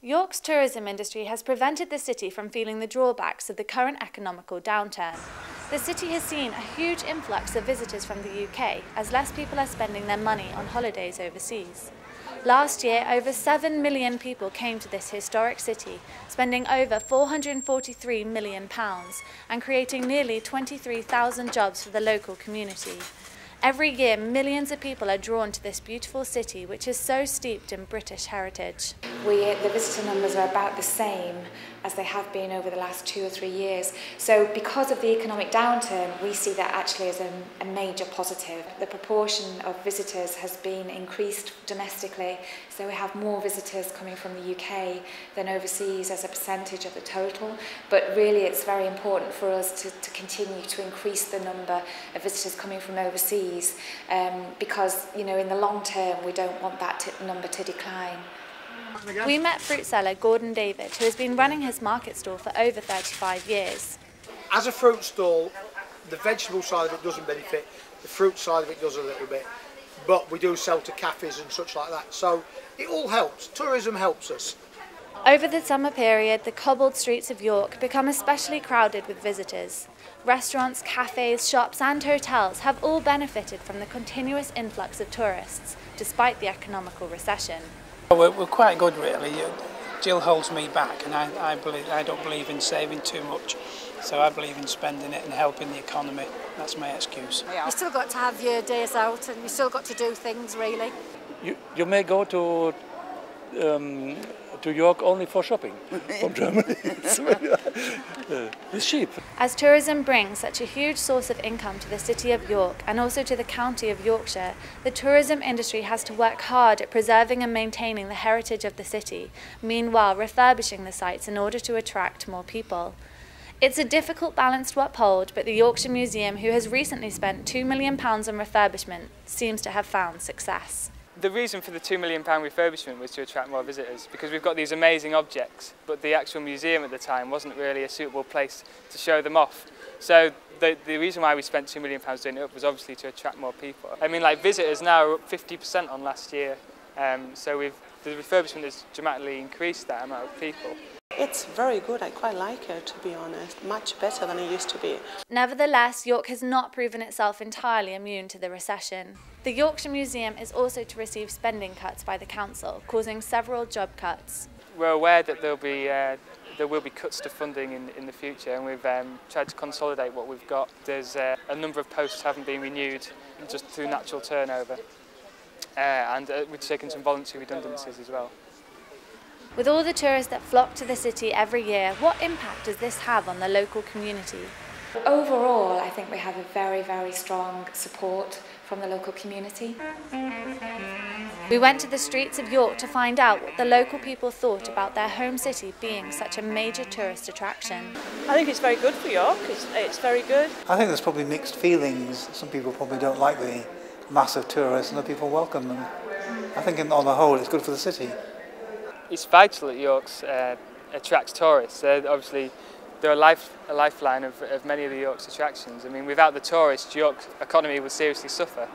York's tourism industry has prevented the city from feeling the drawbacks of the current economical downturn. The city has seen a huge influx of visitors from the UK as less people are spending their money on holidays overseas. Last year, over 7 million people came to this historic city, spending over £443 million and creating nearly 23,000 jobs for the local community. Every year, millions of people are drawn to this beautiful city, which is so steeped in British heritage. The visitor numbers are about the same as they have been over the last 2 or 3 years. So because of the economic downturn, we see that actually as a major positive. The proportion of visitors has been increased domestically, so we have more visitors coming from the UK than overseas as a percentage of the total. But really it's very important for us to continue to increase the number of visitors coming from overseas because, you know, in the long term we don't want that number to decline. We met fruit seller Gordon David, who has been running his market stall for over 35 years. As a fruit stall, the vegetable side of it doesn't benefit, the fruit side of it does a little bit, but we do sell to cafes and such like that, so it all helps. Tourism helps us. Over the summer period, the cobbled streets of York become especially crowded with visitors. Restaurants, cafes, shops and hotels have all benefited from the continuous influx of tourists, despite the economical recession. We're quite good really. Jill holds me back and I don't believe in saving too much, so I believe in spending it and helping the economy. That's my excuse. You still got to have your days out and you still got to do things really. You may go to York only for shopping from Germany. It's cheap. As tourism brings such a huge source of income to the city of York and also to the county of Yorkshire, the tourism industry has to work hard at preserving and maintaining the heritage of the city, meanwhile refurbishing the sites in order to attract more people. It's a difficult balance to uphold, but the Yorkshire Museum, who has recently spent £2 million on refurbishment, seems to have found success. The reason for the £2 million refurbishment was to attract more visitors, because we've got these amazing objects, but the actual museum at the time wasn't really a suitable place to show them off. So the reason why we spent £2 million doing it up was obviously to attract more people. I mean, like, visitors now are up 50% on last year, so the refurbishment has dramatically increased that amount of people. It's very good, I quite like it, to be honest, much better than it used to be. Nevertheless, York has not proven itself entirely immune to the recession. The Yorkshire Museum is also to receive spending cuts by the council, causing several job cuts. We're aware that there will be cuts to funding in the future, and we've tried to consolidate what we've got. There's a number of posts haven't been renewed just through natural turnover, and we've taken some voluntary redundancies as well. With all the tourists that flock to the city every year, what impact does this have on the local community? Overall, I think we have a very, very strong support from the local community. We went to the streets of York to find out what the local people thought about their home city being such a major tourist attraction. I think it's very good for York, it's very good. I think there's probably mixed feelings. Some people probably don't like the massive tourists and other people welcome them. I think on the whole it's good for the city. It's vital that York attracts tourists. Obviously, they're a lifeline of many of the York's attractions. I mean, without the tourists, York's economy would seriously suffer.